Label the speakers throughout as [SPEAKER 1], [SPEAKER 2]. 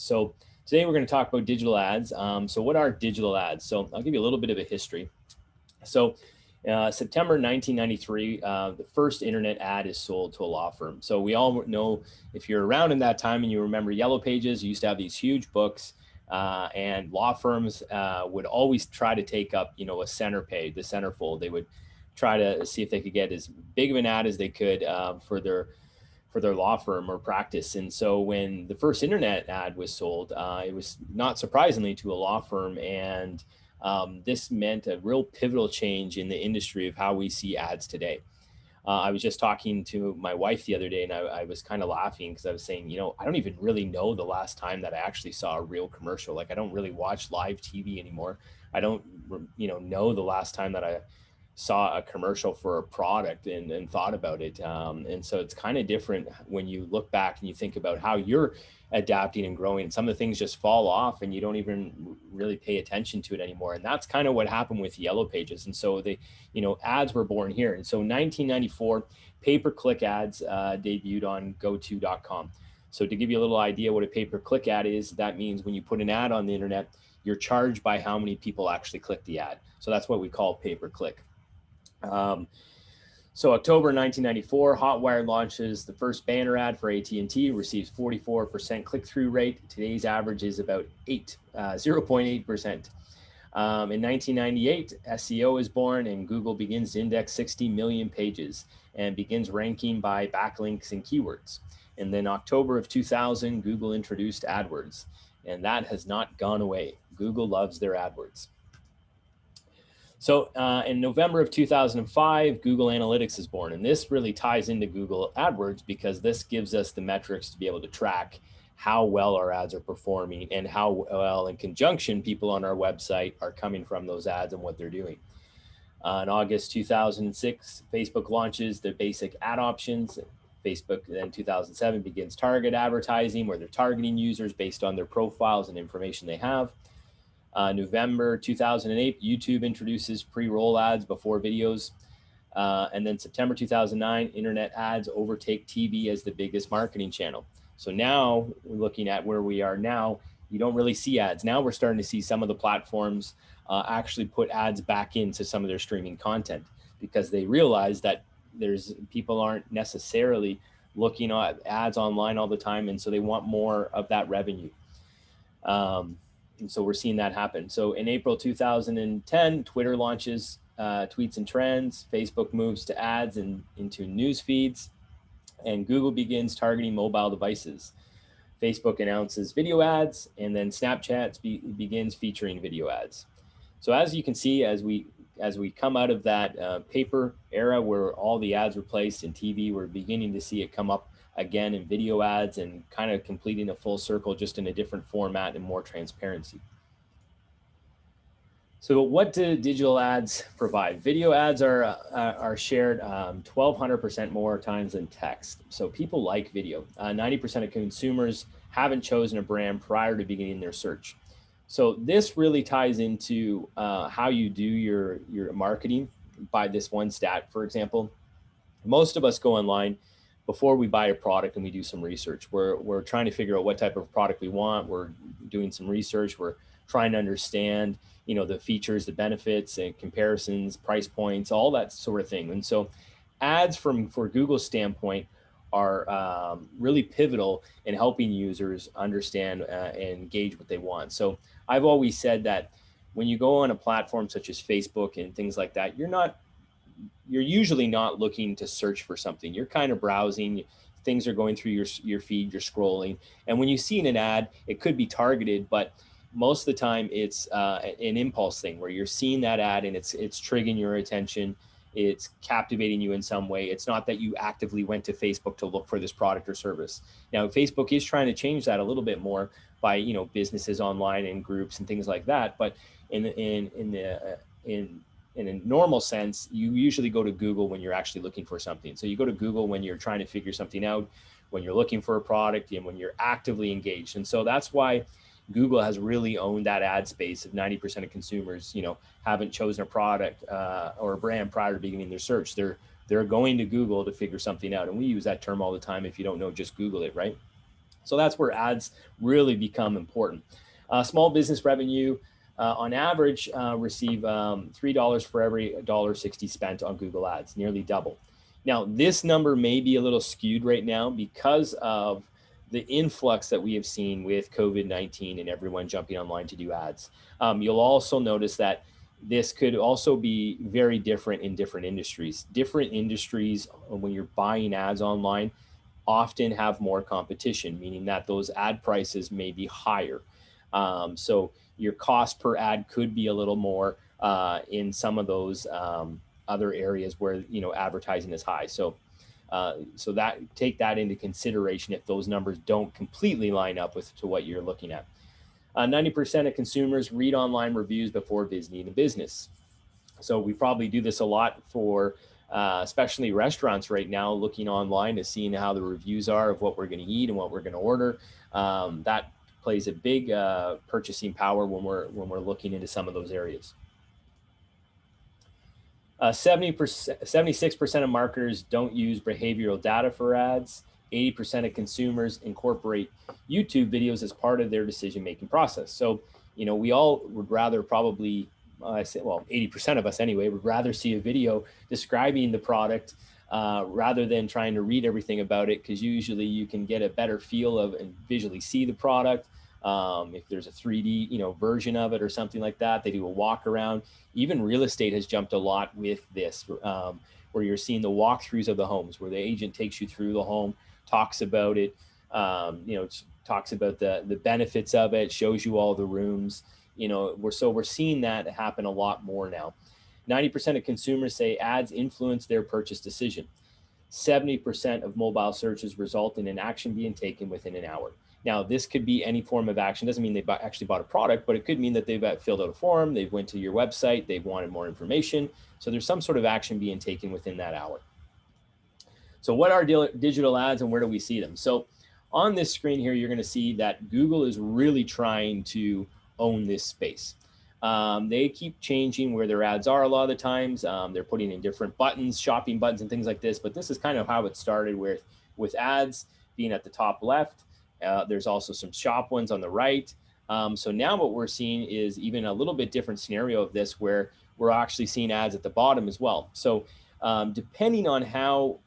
[SPEAKER 1] So today we're going to talk about digital ads. So what are digital ads? So I'll give you a little bit of a history. So September 1993, the first internet ad is sold to a law firm. So we all know, if you're around in that time and you remember Yellow Pages, you used to have these huge books, and law firms would always try to take up, a center page, the centerfold. They would try to see if they could get as big of an ad as they could for their law firm or practice. And so when the first internet ad was sold, it was not surprisingly to a law firm. And this meant a real pivotal change in the industry of how we see ads today. I was just talking to my wife the other day, and I was kind of laughing because I was saying, I don't even really know the last time that I actually saw a real commercial. Like, I don't really watch live TV anymore. I don't, know the last time that I saw a commercial for a product and thought about it. And so it's kind of different when you look back and you think about how you're adapting and growing. Some of the things just fall off and you don't even really pay attention to it anymore. And that's kind of what happened with Yellow Pages. And so ads were born here. And so 1994, pay-per-click ads debuted on GoTo.com. So to give you a little idea what a pay-per-click ad is, that means when you put an ad on the internet, you're charged by how many people actually click the ad. So that's what we call pay-per-click. So October 1994, Hotwire launches the first banner ad for AT&T, receives 44% click-through rate. Today's average is about 0.8%. In 1998, SEO is born and Google begins to index 60 million pages and begins ranking by backlinks and keywords. And then October of 2000, Google introduced AdWords, and that has not gone away. Google loves their AdWords. So in November of 2005, Google Analytics is born. And this really ties into Google AdWords because this gives us the metrics to be able to track how well our ads are performing and how well in conjunction people on our website are coming from those ads and what they're doing. In August 2006, Facebook launches their basic ad options. Facebook then 2007 begins target advertising, where they're targeting users based on their profiles and information they have. November 2008, YouTube introduces pre-roll ads before videos. And then September 2009, internet ads overtake TV as the biggest marketing channel. So now we're looking at where we are now. You don't really see ads. Now we're starting to see some of the platforms actually put ads back into some of their streaming content because they realize that people aren't necessarily looking at ads online all the time. And so they want more of that revenue. And so we're seeing that happen. So in April 2010, Twitter launches tweets and trends. Facebook moves to ads and into news feeds. And Google begins targeting mobile devices. Facebook announces video ads, and then Snapchat begins featuring video ads. So as you can see, as we come out of that paper era where all the ads were placed in TV, we're beginning to see it come up again in video ads and kind of completing a full circle, just in a different format and more transparency. So what do digital ads provide? Video ads are shared 1,200% more times than text. So people like video. 90% of consumers haven't chosen a brand prior to beginning their search. So this really ties into how you do your marketing by this one stat. For example, most of us go online before we buy a product and we do some research. We're trying to figure out what type of product we want. We're doing some research. We're trying to understand, the features, the benefits and comparisons, price points, all that sort of thing. And so ads for Google's standpoint are really pivotal in helping users understand and gauge what they want. So I've always said that when you go on a platform such as Facebook and things like that, you're usually not looking to search for something. You're kind of browsing, things are going through your feed, you're scrolling. And when you see an ad, it could be targeted, but most of the time it's an impulse thing where you're seeing that ad and it's triggering your attention. It's captivating you in some way. It's not that you actively went to Facebook to look for this product or service. Now, Facebook is trying to change that a little bit more by, businesses online and groups and things like that. But in a normal sense, you usually go to Google when you're actually looking for something. So you go to Google when you're trying to figure something out, when you're looking for a product, and when you're actively engaged. And so that's why Google has really owned that ad space of 90% of consumers, haven't chosen a product or a brand prior to beginning their search. They're going to Google to figure something out. And we use that term all the time. If you don't know, just Google it, right? So that's where ads really become important. Small business revenue, on average, receive $3 for every $1.60 spent on Google Ads, nearly double. Now, this number may be a little skewed right now because of the influx that we have seen with COVID-19 and everyone jumping online to do ads. You'll also notice that this could also be very different in different industries. Different industries, when you're buying ads online, often have more competition, meaning that those ad prices may be higher. So your cost per ad could be a little more in some of those other areas where advertising is high. So that take that into consideration if those numbers don't completely line up to what you're looking at. 90% of consumers read online reviews before visiting a business. So we probably do this a lot for especially restaurants right now, looking online to seeing how the reviews are of what we're going to eat and what we're going to order. That plays a big purchasing power when we're looking into some of those areas. 76% of marketers don't use behavioral data for ads. 80% of consumers incorporate YouTube videos as part of their decision-making process. So, we all would rather probably, I say, well, 80% of us anyway, would rather see a video describing the product rather than trying to read everything about it, because usually you can get a better feel of and visually see the product. If there's a 3D, version of it or something like that, they do a walk around. Even real estate has jumped a lot with this, where you're seeing the walkthroughs of the homes, where the agent takes you through the home, talks about it, talks about the benefits of it, shows you all the rooms. We're seeing that happen a lot more now. 90% of consumers say ads influence their purchase decision. 70% of mobile searches result in an action being taken within an hour. Now, this could be any form of action. Doesn't mean they actually bought a product, but it could mean that they've filled out a form, they've went to your website, they've wanted more information. So there's some sort of action being taken within that hour. So what are digital ads and where do we see them? So on this screen here, you're going to see that Google is really trying to own this space. They keep changing where their ads are a lot of the times. They're putting in different buttons, shopping buttons and things like this, but this is kind of how it started with ads being at the top left. There's also some shop ones on the right. So now what we're seeing is even a little bit different scenario of this, where we're actually seeing ads at the bottom as well. So depending on how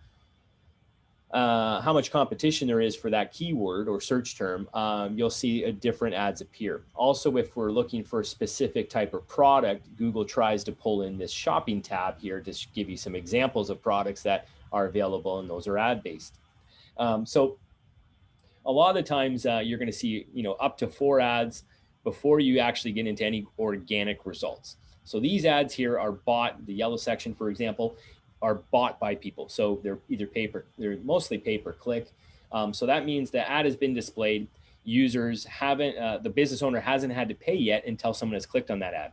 [SPEAKER 1] much competition there is for that keyword or search term, you'll see different ads appear. Also, if we're looking for a specific type of product, Google tries to pull in this shopping tab here to give you some examples of products that are available, and those are ad-based. So a lot of the times you're going to see, up to 4 ads before you actually get into any organic results. So these ads here are bought. The yellow section, for example, are bought by people. So they're they're mostly pay-per-click. So that means the ad has been displayed. Users haven't, the business owner hasn't had to pay yet until someone has clicked on that ad.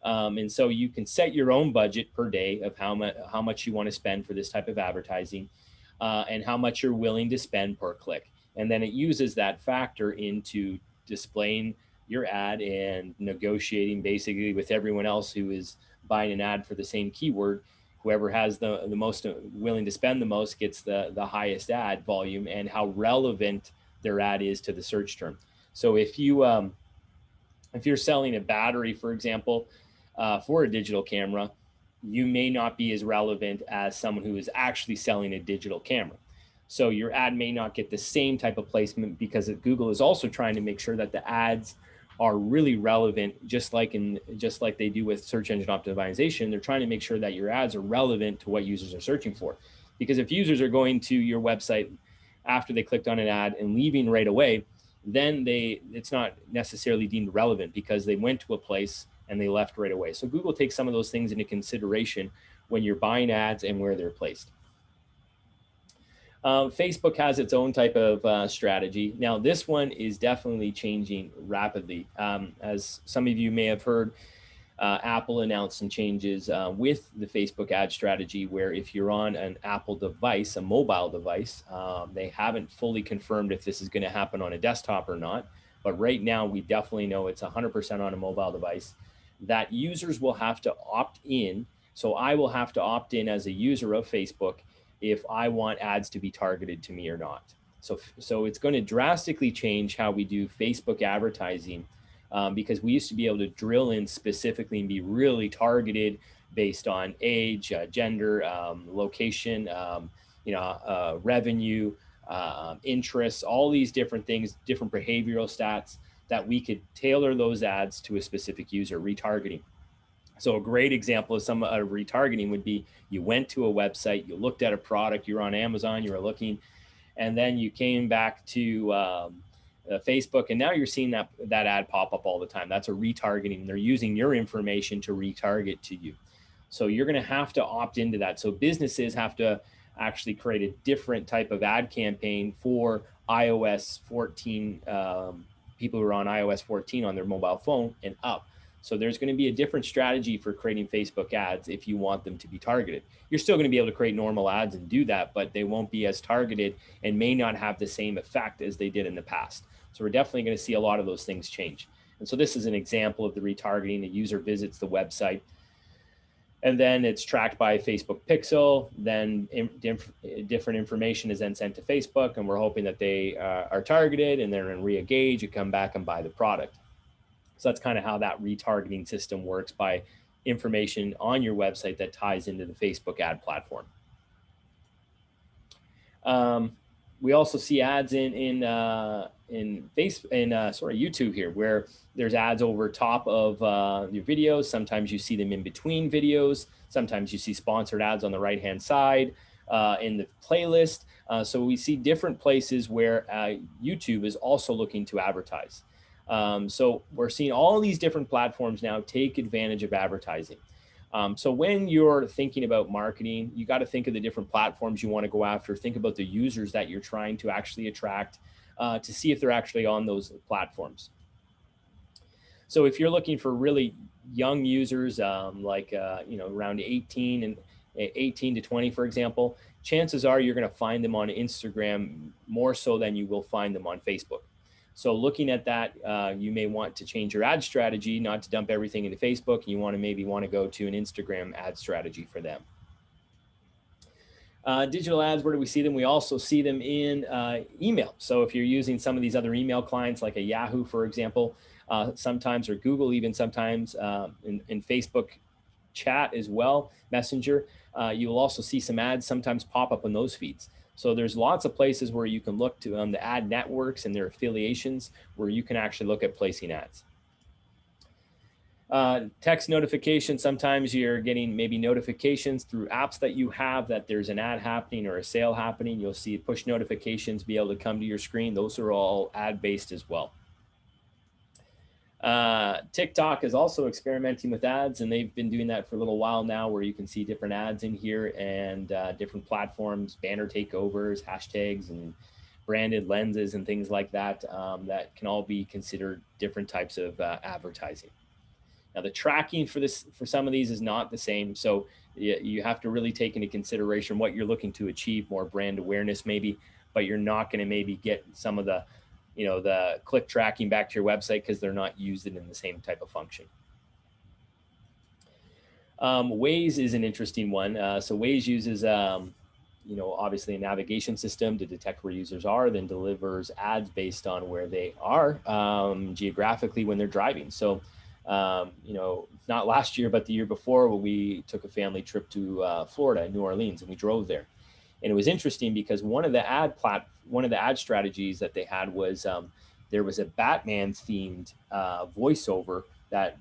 [SPEAKER 1] And so you can set your own budget per day of how much you want to spend for this type of advertising, and how much you're willing to spend per click. And then it uses that factor into displaying your ad and negotiating basically with everyone else who is buying an ad for the same keyword. Whoever has the most willing to spend the most gets the highest ad volume and how relevant their ad is to the search term. So if you're selling a battery, for example, for a digital camera, you may not be as relevant as someone who is actually selling a digital camera. So your ad may not get the same type of placement, because Google is also trying to make sure that the ads are really relevant, just like they do with search engine optimization. They're trying to make sure that your ads are relevant to what users are searching for. Because if users are going to your website after they clicked on an ad and leaving right away, then it's not necessarily deemed relevant because they went to a place and they left right away. So Google takes some of those things into consideration when you're buying ads and where they're placed. Facebook has its own type of strategy. Now, this one is definitely changing rapidly. As some of you may have heard, Apple announced some changes with the Facebook ad strategy, where if you're on an Apple device, a mobile device, they haven't fully confirmed if this is going to happen on a desktop or not. But right now, we definitely know it's 100% on a mobile device, that users will have to opt in. So I will have to opt in as a user of Facebook if I want ads to be targeted to me or not. So it's going to drastically change how we do Facebook advertising, because we used to be able to drill in specifically and be really targeted based on age, gender, location, revenue, interests, all these different things, different behavioral stats that we could tailor those ads to a specific user, retargeting. So a great example of some retargeting would be you went to a website, you looked at a product, you're on Amazon, you were looking, and then you came back to Facebook, and now you're seeing that ad pop up all the time. That's a retargeting. They're using your information to retarget to you. So you're going to have to opt into that. So businesses have to actually create a different type of ad campaign for iOS 14, people who are on iOS 14 on their mobile phone and up. So there's going to be a different strategy for creating Facebook ads if you want them to be targeted. You're still going to be able to create normal ads and do that, but they won't be as targeted and may not have the same effect as they did in the past. So we're definitely going to see a lot of those things change. And so this is an example of the retargeting. The user visits the website, and then it's tracked by Facebook Pixel. Then different information is then sent to Facebook, and we're hoping that they are targeted, and they're in re-engage, you come back and buy the product. So that's kind of how that retargeting system works, by information on your website that ties into the Facebook ad platform. We also see ads in YouTube here, where there's ads over top of your videos. Sometimes you see them in between videos. Sometimes you see sponsored ads on the right-hand side in the playlist. So we see different places where YouTube is also looking to advertise. So we're seeing all these different platforms now take advantage of advertising. So when you're thinking about marketing, you got to think of the different platforms you want to go after. Think about the users that you're trying to actually attract, to see if they're actually on those platforms. So if you're looking for really young users, around 18 to 20, for example, chances are you're going to find them on Instagram more so than you will find them on Facebook. So looking at that, you may want to change your ad strategy, not to dump everything into Facebook. You maybe want to go to an Instagram ad strategy for them. Digital ads, where do we see them? We also see them in email. So if you're using some of these other email clients, like a Yahoo, for example, sometimes, or Google even sometimes, in Facebook chat as well, Messenger, you will also see some ads sometimes pop up on those feeds. So there's lots of places where you can look to the ad networks and their affiliations, where you can actually look at placing ads. Text notifications, sometimes you're getting maybe notifications through apps that you have that there's an ad happening or a sale happening. You'll see push notifications be able to come to your screen. Those are all ad-based as well. TikTok is also experimenting with ads, and they've been doing that for a little while now, where you can see different ads in here, and different platforms, banner takeovers, hashtags, and branded lenses and things like that, that can all be considered different types of advertising. Now, the tracking for some of these is not the same. So you have to really take into consideration what you're looking to achieve, more brand awareness maybe, but you're not going to maybe get some of the click tracking back to your website, because they're not using it in the same type of function. Waze is an interesting one. So Waze uses, obviously a navigation system to detect where users are, then delivers ads based on where they are geographically when they're driving. So, not last year, but the year before, we took a family trip to Florida, New Orleans, and we drove there. And it was interesting because one of the ad strategies that they had was there was a Batman themed voiceover that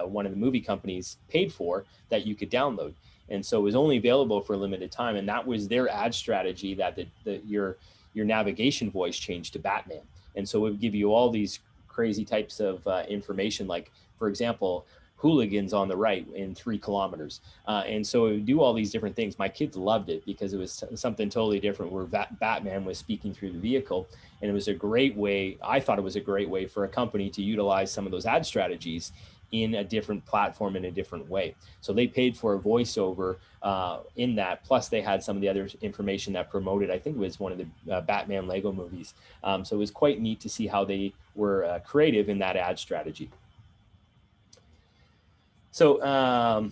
[SPEAKER 1] one of the movie companies paid for, that you could download. And so it was only available for a limited time. And that was their ad strategy, that your navigation voice changed to Batman. And so it would give you all these crazy types of information, like, for example, hooligans on the right in 3 kilometers. And so it would do all these different things. My kids loved it because it was something totally different, where Batman was speaking through the vehicle. And it was a great way, I thought it was a great way for a company to utilize some of those ad strategies in a different platform in a different way. So they paid for a voiceover in that, plus they had some of the other information that promoted, I think it was one of the Batman Lego movies. So it was quite neat to see how they were creative in that ad strategy. So,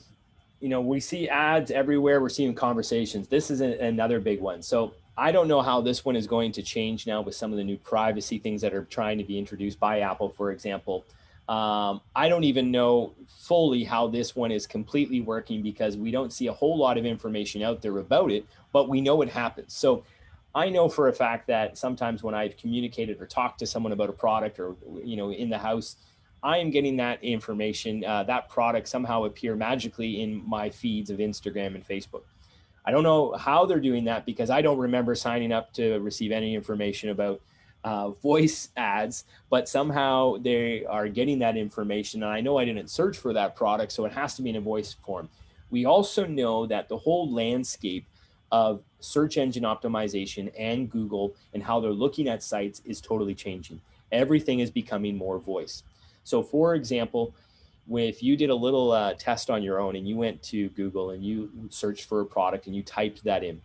[SPEAKER 1] we see ads everywhere. We're seeing conversations. This is another big one. So I don't know how this one is going to change now with some of the new privacy things that are trying to be introduced by Apple, for example. I don't even know fully how this one is completely working because we don't see a whole lot of information out there about it, but we know it happens. So I know for a fact that sometimes when I've communicated or talked to someone about a product or, in the house, I am getting that information, that product somehow appear magically in my feeds of Instagram and Facebook. I don't know how they're doing that because I don't remember signing up to receive any information about voice ads, but somehow they are getting that information. And I know I didn't search for that product, so it has to be in a voice form. We also know that the whole landscape of search engine optimization and Google and how they're looking at sites is totally changing. Everything is becoming more voice. So, for example, if you did a little test on your own and you went to Google and you searched for a product and you typed that in,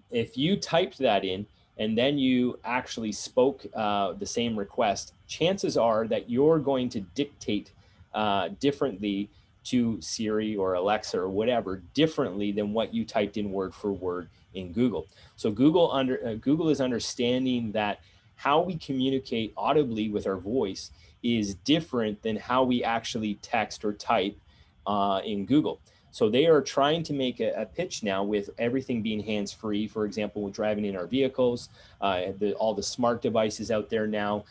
[SPEAKER 1] if you typed that in and then you actually spoke the same request, chances are that you're going to dictate differently to Siri or Alexa or whatever differently than what you typed in word for word in Google. So Google is understanding that how we communicate audibly with our voice is different than how we actually text or type in Google. So they are trying to make a pitch now with everything being hands-free. For example, with driving in our vehicles, all the smart devices out there now,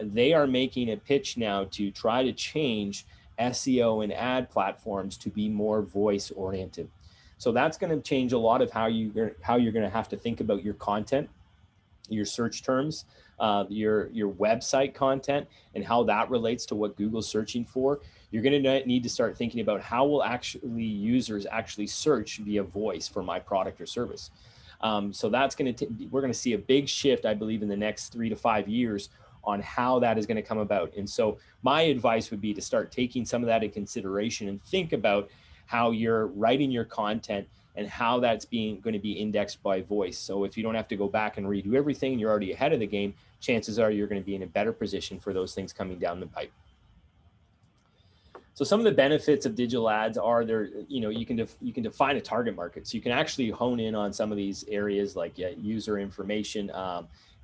[SPEAKER 1] they are making a pitch now to try to change SEO and ad platforms to be more voice-oriented. So that's going to change a lot of how you're going to have to think about your content, your search terms, your website content, and how that relates to what Google's searching for. You're going to need to start thinking about how will users actually search via voice for my product or service. So that's we're going to see a big shift, I believe, in the next 3 to 5 years on how that is going to come about. And so my advice would be to start taking some of that in consideration and think about how you're writing your content and how that's going to be indexed by voice. So if you don't have to go back and redo everything, you're already ahead of the game, chances are you're going to be in a better position for those things coming down the pipe. So some of the benefits of digital ads are you can define a target market. So you can actually hone in on some of these areas like user information,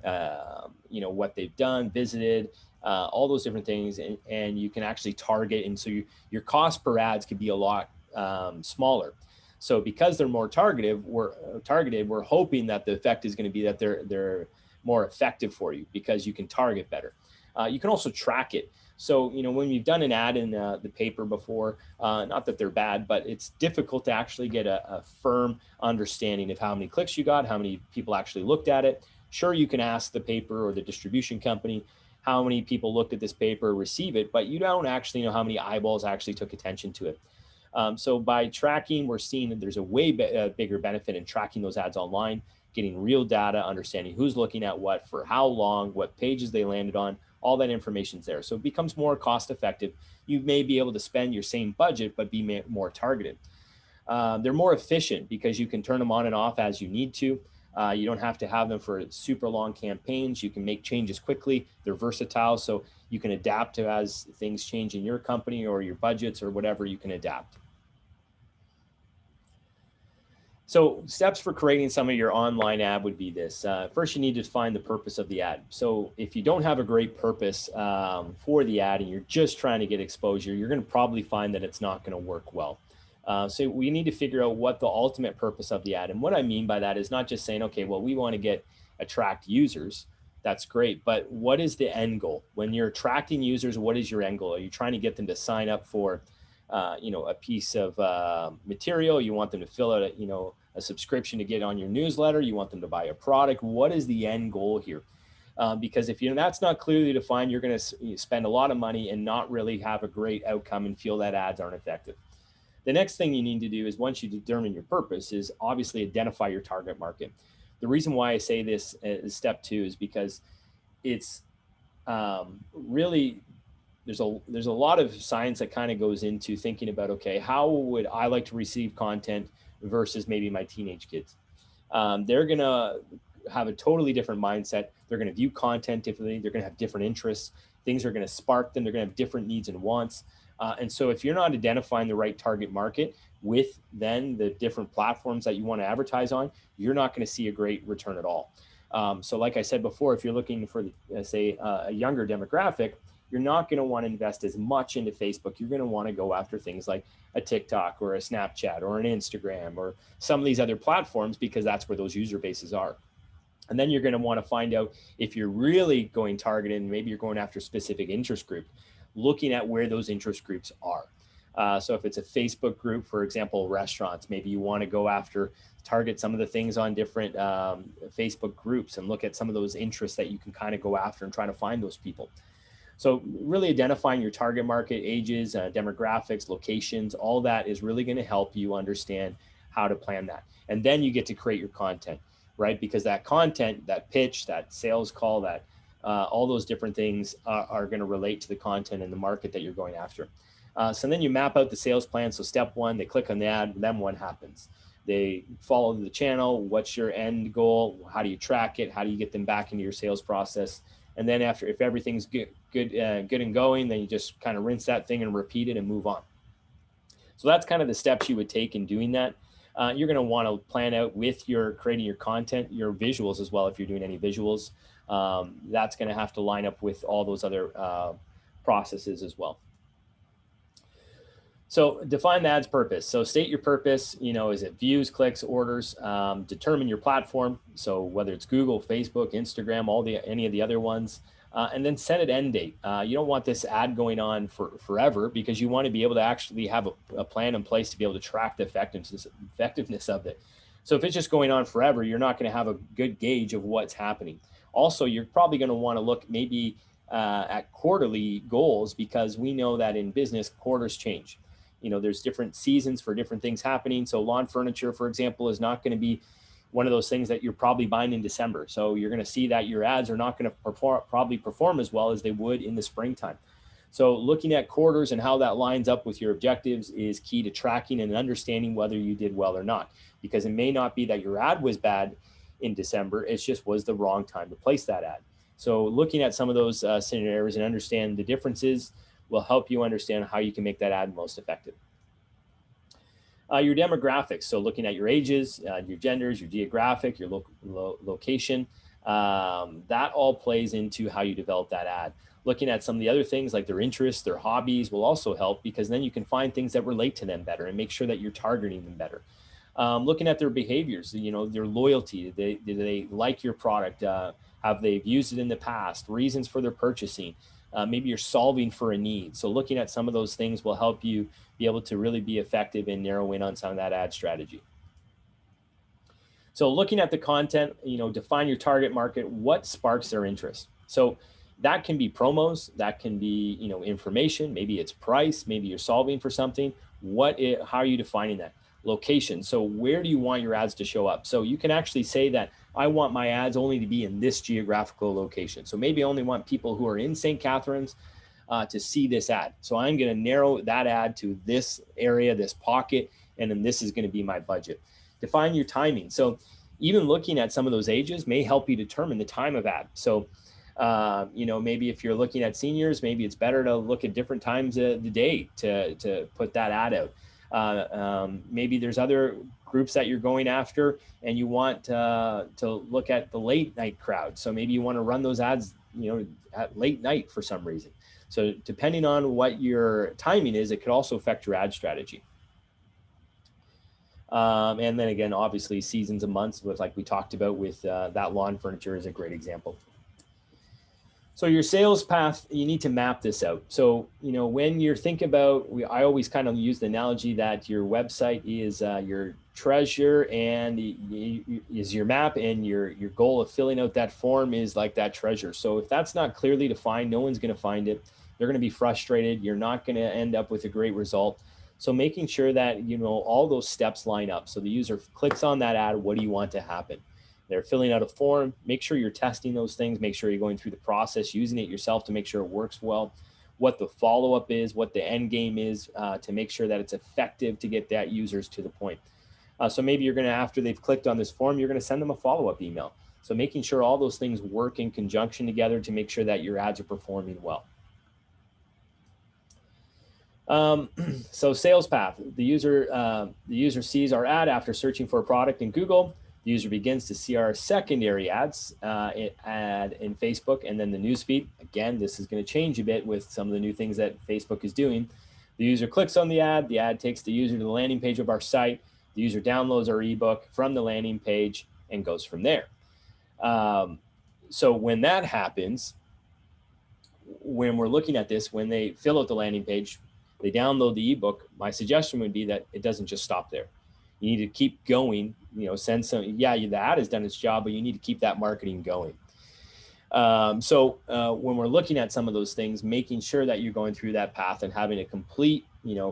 [SPEAKER 1] what they've done, visited, all those different things, and you can actually target. And so your cost per ads could be a lot smaller. So because they're more targeted, we're hoping that the effect is going to be that they're more effective for you because you can target better. You can also track it. So, when you've done an ad in the paper before, not that they're bad, but it's difficult to actually get a firm understanding of how many clicks you got, how many people actually looked at it. Sure, you can ask the paper or the distribution company how many people looked at this paper, receive it, but you don't actually know how many eyeballs actually took attention to it. So by tracking, we're seeing that there's a way bigger benefit in tracking those ads online, getting real data, understanding who's looking at what, for how long, what pages they landed on, all that information's there. So it becomes more cost effective. You may be able to spend your same budget, but be more targeted. They're more efficient because you can turn them on and off as you need to. You don't have to have them for super long campaigns. You can make changes quickly. They're versatile, so you can adapt to as things change in your company or your budgets or whatever, you can adapt. So steps for creating some of your online ad would be this. First, you need to find the purpose of the ad. So if you don't have a great purpose for the ad and you're just trying to get exposure, you're going to probably find that it's not going to work well. So we need to figure out what the ultimate purpose of the ad. And what I mean by that is not just saying, okay, well, we want to attract users. That's great. But what is the end goal? When you're attracting users, what is your end goal? Are you trying to get them to sign up for a piece of material? You want them to fill out a subscription to get on your newsletter? You want them to buy a product? What is the end goal here? Because if that's not clearly defined, you're going to spend a lot of money and not really have a great outcome and feel that ads aren't effective. The next thing you need to do is, once you determine your purpose, is obviously identify your target market. The reason why I say this as step 2 is because it's really, there's a lot of science that kind of goes into thinking about, okay, how would I like to receive content versus maybe my teenage kids? They're going to have a totally different mindset. They're going to view content differently. They're going to have different interests. Things are going to spark them. They're going to have different needs and wants. And so if you're not identifying the right target market with then the different platforms that you want to advertise on, you're not going to see a great return at all. So like I said before, if you're looking for, say, a younger demographic, you're not going to want to invest as much into Facebook. You're going to want to go after things like a TikTok or a Snapchat or an Instagram or some of these other platforms, because that's where those user bases are. And then you're going to want to find out if you're really going targeted, and maybe you're going after a specific interest group, looking at where those interest groups are. So if it's a Facebook group, for example, restaurants, maybe you want to go after, target some of the things on different Facebook groups and look at some of those interests that you can kind of go after and try to find those people. So really identifying your target market, ages, demographics, locations, all that is really going to help you understand how to plan that. And then you get to create your content, right? Because that content, that pitch, that sales call, that all those different things are going to relate to the content and the market that you're going after. So then you map out the sales plan. So step one, they click on the ad, then what happens? They follow the channel. What's your end goal? How do you track it? How do you get them back into your sales process? And then after, if everything's good and going, then you just kind of rinse that thing and repeat it and move on. So that's kind of the steps you would take in doing that. You're going to want to plan out with your creating your content, your visuals as well. If you're doing any visuals, that's going to have to line up with all those other processes as well. So define the ad's purpose. So state your purpose, is it views, clicks, orders, determine your platform. So whether it's Google, Facebook, Instagram, any of the other ones, and then set an end date. You don't want this ad going on for forever, because you want to be able to actually have a plan in place to be able to track the effectiveness of it. So if it's just going on forever, you're not going to have a good gauge of what's happening. Also, you're probably going to want to look maybe at quarterly goals, because we know that in business, quarters change. There's different seasons for different things happening. So lawn furniture, for example, is not going to be one of those things that you're probably buying in December. So you're going to see that your ads are not going to probably perform as well as they would in the springtime. So looking at quarters and how that lines up with your objectives is key to tracking and understanding whether you did well or not, because it may not be that your ad was bad in December. It just was the wrong time to place that ad. So looking at some of those scenarios and understand the differences will help you understand how you can make that ad most effective. Your demographics, so looking at your ages, your genders, your geographic, your location, that all plays into how you develop that ad. Looking at some of the other things like their interests, their hobbies will also help, because then you can find things that relate to them better and make sure that you're targeting them better. Looking at their behaviors, their loyalty, do they like your product? Have they used it in the past? Reasons for their purchasing. Maybe you're solving for a need. So looking at some of those things will help you be able to really be effective and narrow in on some of that ad strategy. So looking at the content, define your target market, what sparks their interest. So that can be promos, that can be, information, maybe it's price, maybe you're solving for something. How are you defining that? Location. So where do you want your ads to show up? So you can actually say that I want my ads only to be in this geographical location. So maybe I only want people who are in St. Catharines to see this ad. So I'm going to narrow that ad to this area, this pocket, and then this is going to be my budget. Define your timing. So even looking at some of those ages may help you determine the time of ad. So, maybe if you're looking at seniors, maybe it's better to look at different times of the day to put that ad out. Maybe there's other groups that you're going after and you want to look at the late night crowd. So maybe you want to run those ads, at late night for some reason. So depending on what your timing is, it could also affect your ad strategy. And then again, obviously seasons and months, with like we talked about with that lawn furniture is a great example. So your sales path, you need to map this out. So, when you're thinking about, I always kind of use the analogy that your website is your treasure and is your map, and your goal of filling out that form is like that treasure. So if that's not clearly defined, no one's going to find it. They're going to be frustrated. You're not going to end up with a great result. So making sure that, all those steps line up. So the user clicks on that ad. What do you want to happen? They're filling out a form. Make sure you're testing those things. Make sure you're going through the process, using it yourself to make sure it works well, what the follow-up is, what the end game is, to make sure that it's effective to get that users to the point. So maybe you're going to, after they've clicked on this form, you're going to send them a follow-up email. So making sure all those things work in conjunction together to make sure that your ads are performing well. So sales path, the user sees our ad after searching for a product in Google. The user begins to see our secondary ads ad in Facebook and then the newsfeed. Again, this is going to change a bit with some of the new things that Facebook is doing. The user clicks on the ad takes the user to the landing page of our site. The user downloads our ebook from the landing page and goes from there. So when that happens, when we're looking at this, when they fill out the landing page, they download the ebook, my suggestion would be that it doesn't just stop there. You need to keep going, send some, the ad has done its job, but you need to keep that marketing going. So when we're looking at some of those things, making sure that you're going through that path and having a complete,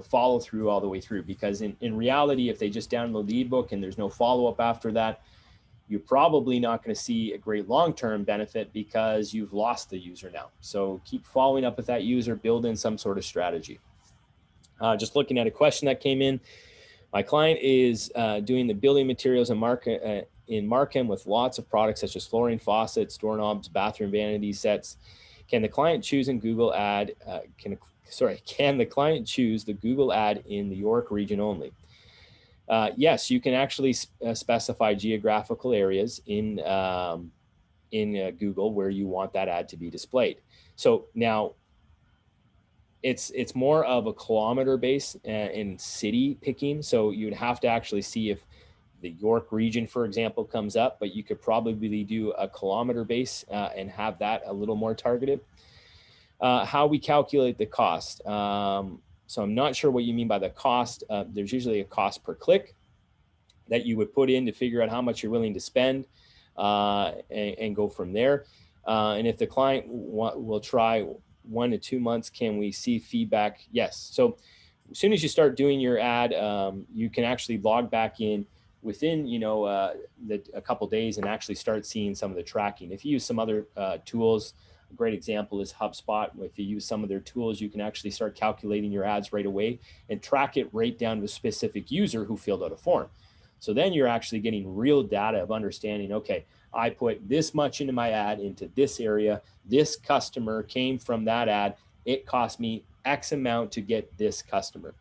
[SPEAKER 1] follow through all the way through, because in reality, if they just download the ebook and there's no follow-up after that, you're probably not going to see a great long-term benefit because you've lost the user now. So keep following up with that user, build in some sort of strategy. Just looking at a question that came in. My client is doing the building materials in Markham with lots of products such as flooring, faucets, doorknobs, bathroom vanity sets. Can the client choose in Google ad? Can the client choose the Google ad in the York region only? Yes, you can actually specify geographical areas in Google where you want that ad to be displayed. So now it's more of a kilometer base in city picking. So you'd have to actually see if the York region, for example, comes up, but you could probably do a kilometer base and have that a little more targeted. How we calculate the cost. So I'm not sure what you mean by the cost. There's usually a cost per click that you would put in to figure out how much you're willing to spend and go from there. And if the client will try 1 to 2 months, can we see feedback? Yes. So as soon as you start doing your ad, you can actually log back in within, a couple days and actually start seeing some of the tracking. If you use some other tools, a great example is HubSpot. If you use some of their tools, you can actually start calculating your ads right away and track it right down to a specific user who filled out a form. So then you're actually getting real data of understanding, okay, I put this much into my ad into this area. This customer came from that ad. It cost me X amount to get this customer.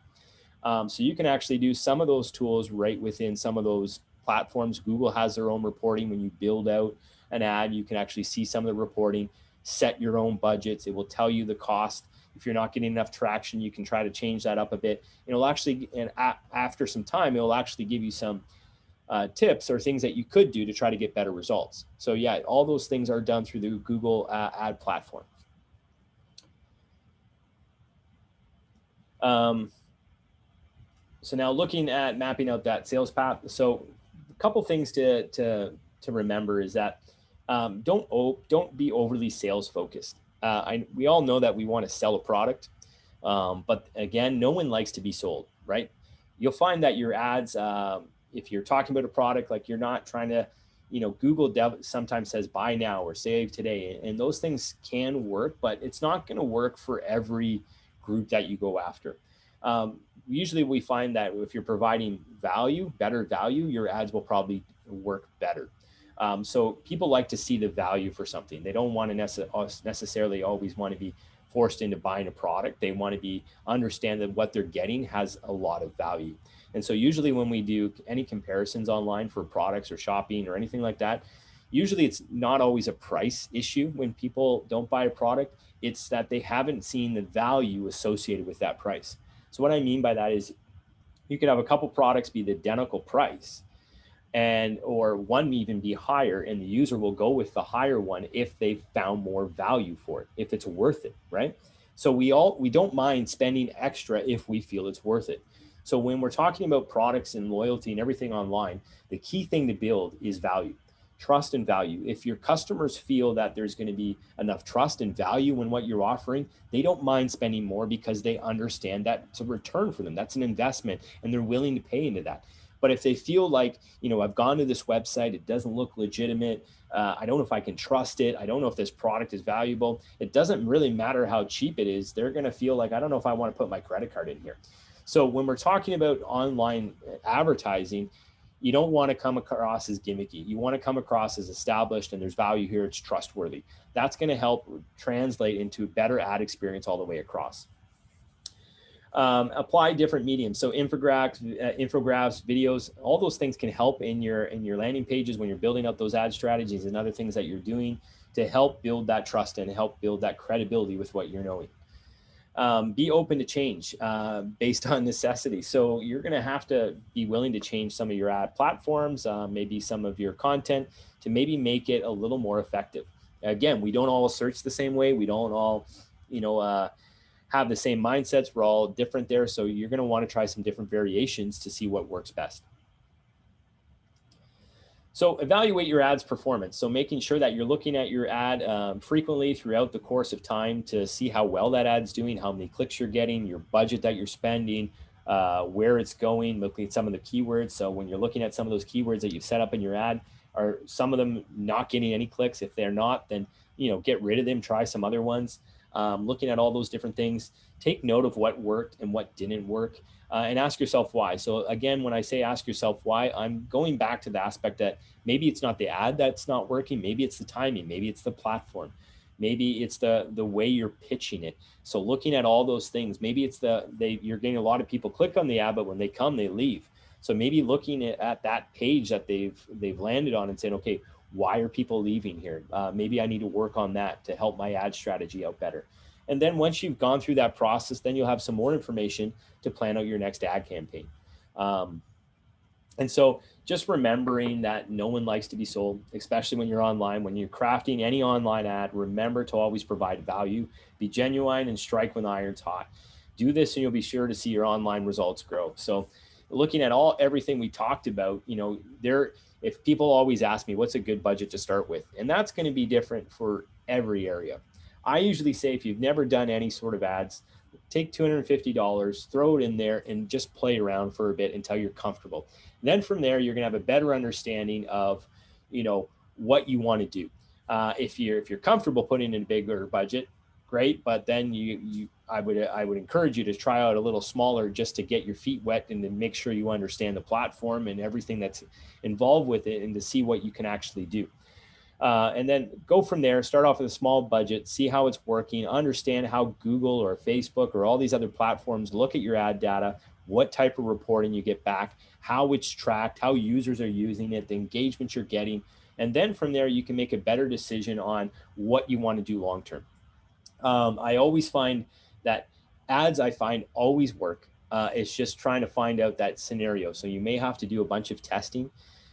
[SPEAKER 1] So you can actually do some of those tools right within some of those platforms. Google has their own reporting. When you build out an ad, you can actually see some of the reporting, set your own budgets. It will tell you the cost. If you're not getting enough traction, you can try to change that up a bit. It'll actually, and after some time, it'll actually give you some tips or things that you could do to try to get better results. So yeah, all those things are done through the Google ad platform. So now looking at mapping out that sales path. So a couple things to remember is that don't be overly sales focused. We all know that we want to sell a product, but again, no one likes to be sold, right? You'll find that your ads, if you're talking about a product, like you're not trying to, Google sometimes says buy now or save today, and those things can work, but it's not going to work for every group that you go after. Usually we find that if you're providing better value, your ads will probably work better. So people like to see the value for something. They don't want to necessarily always want to be forced into buying a product. They want to understand that what they're getting has a lot of value. And so usually when we do any comparisons online for products or shopping or anything like that, usually it's not always a price issue when people don't buy a product. It's that they haven't seen the value associated with that price. So what I mean by that is you could have a couple products be the identical price, or one even be higher, and the user will go with the higher one if they found more value for it, if it's worth it, right? So we don't mind spending extra if we feel it's worth it. So when we're talking about products and loyalty and everything online, the key thing to build is value, trust and value. If your customers feel that there's going to be enough trust and value in what you're offering, they don't mind spending more because they understand that it's a return for them. That's an investment and they're willing to pay into that. But if they feel like, I've gone to this website, it doesn't look legitimate, I don't know if I can trust it, I don't know if this product is valuable, it doesn't really matter how cheap it is, they're going to feel like, I don't know if I want to put my credit card in here. So when we're talking about online advertising, you don't want to come across as gimmicky. You want to come across as established and there's value here, it's trustworthy. That's going to help translate into a better ad experience all the way across. Apply different mediums. So infographics, videos, all those things can help in your landing pages when you're building up those ad strategies and other things that you're doing to help build that trust and help build that credibility with what you're knowing. Be open to change based on necessity. So you're going to have to be willing to change some of your ad platforms, maybe some of your content to maybe make it a little more effective. Again, we don't all search the same way. We don't all, have the same mindsets. We're all different there. So you're going to want to try some different variations to see what works best. So evaluate your ad's performance. So making sure that you're looking at your ad frequently throughout the course of time to see how well that ad's doing, how many clicks you're getting, your budget that you're spending, where it's going, looking at some of the keywords. So when you're looking at some of those keywords that you've set up in your ad, are some of them not getting any clicks? If they're not, then get rid of them, try some other ones. Looking at all those different things, take note of what worked and what didn't work, and ask yourself why. So again, when I say ask yourself why, I'm going back to the aspect that maybe it's not the ad that's not working, maybe it's the timing, maybe it's the platform, maybe it's the way you're pitching it. So looking at all those things, maybe it's you're getting a lot of people click on the ad, but when they come, they leave. So maybe looking at that page that they've landed on and saying, okay, why are people leaving here? Maybe I need to work on that to help my ad strategy out better. And then once you've gone through that process, then you'll have some more information to plan out your next ad campaign. And so just remembering that no one likes to be sold, especially when you're online. When you're crafting any online ad, remember to always provide value, be genuine, and strike when the iron's hot. Do this and you'll be sure to see your online results grow. So looking at everything we talked about, if people always ask me, what's a good budget to start with? And that's going to be different for every area. I usually say, if you've never done any sort of ads, take $250, throw it in there and just play around for a bit until you're comfortable. And then from there, you're going to have a better understanding of, what you want to do. If you're comfortable putting in a bigger budget, great. But then I would encourage you to try out a little smaller just to get your feet wet and to make sure you understand the platform and everything that's involved with it and to see what you can actually do. And then go from there, start off with a small budget, see how it's working, understand how Google or Facebook or all these other platforms look at your ad data, what type of reporting you get back, how it's tracked, how users are using it, the engagement you're getting. And then from there, you can make a better decision on what you want to do long-term. I always find that ads always work. It's just trying to find out that scenario. So you may have to do a bunch of testing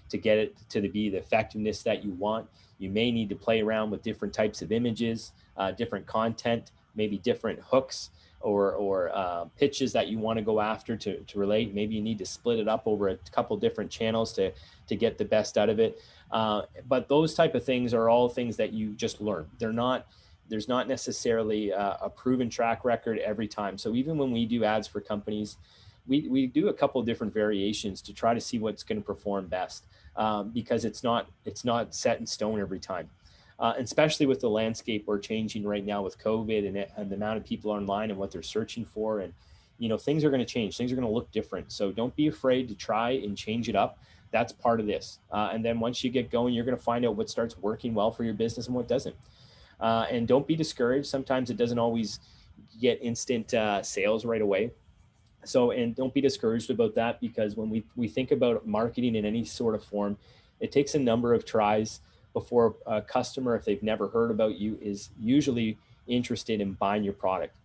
[SPEAKER 1] to get it to be the effectiveness that you want. You may need to play around with different types of images, different content, maybe different hooks or pitches that you want to go after to relate. Maybe you need to split it up over a couple different channels to get the best out of it. But those type of things are all things that you just learn. There's not necessarily a proven track record every time. So even when we do ads for companies, we do a couple of different variations to try to see what's going to perform best, because it's not set in stone every time. And especially with the landscape we're changing right now with COVID and the amount of people online and what they're searching for. And, things are going to change. Things are going to look different. So don't be afraid to try and change it up. That's part of this. And then once you get going, you're going to find out what starts working well for your business and what doesn't. And don't be discouraged. Sometimes it doesn't always get instant sales right away. So, and don't be discouraged about that, because when we think about marketing in any sort of form, it takes a number of tries before a customer, if they've never heard about you, is usually interested in buying your product.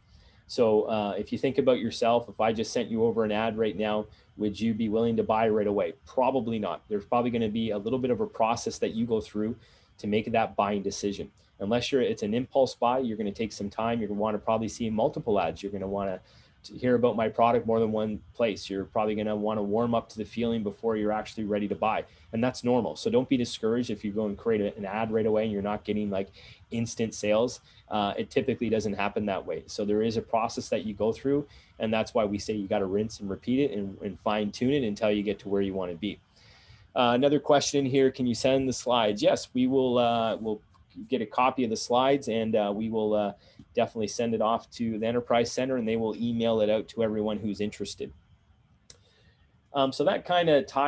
[SPEAKER 1] So if you think about yourself, if I just sent you over an ad right now, would you be willing to buy right away? Probably not. There's probably going to be a little bit of a process that you go through to make that buying decision. Unless it's an impulse buy, you're going to take some time. You're going to want to probably see multiple ads. You're going to want to hear about my product more than one place. You're probably going to want to warm up to the feeling before you're actually ready to buy. And that's normal. So don't be discouraged if you go and create an ad right away and you're not getting like instant sales. It typically doesn't happen that way. So there is a process that you go through. And that's why we say you got to rinse and repeat it and fine tune it until you get to where you want to be. Another question here, can you send the slides? Yes, we will. We'll get a copy of the slides, and we will definitely send it off to the Enterprise Center, and they will email it out to everyone who's interested. So that kind of ties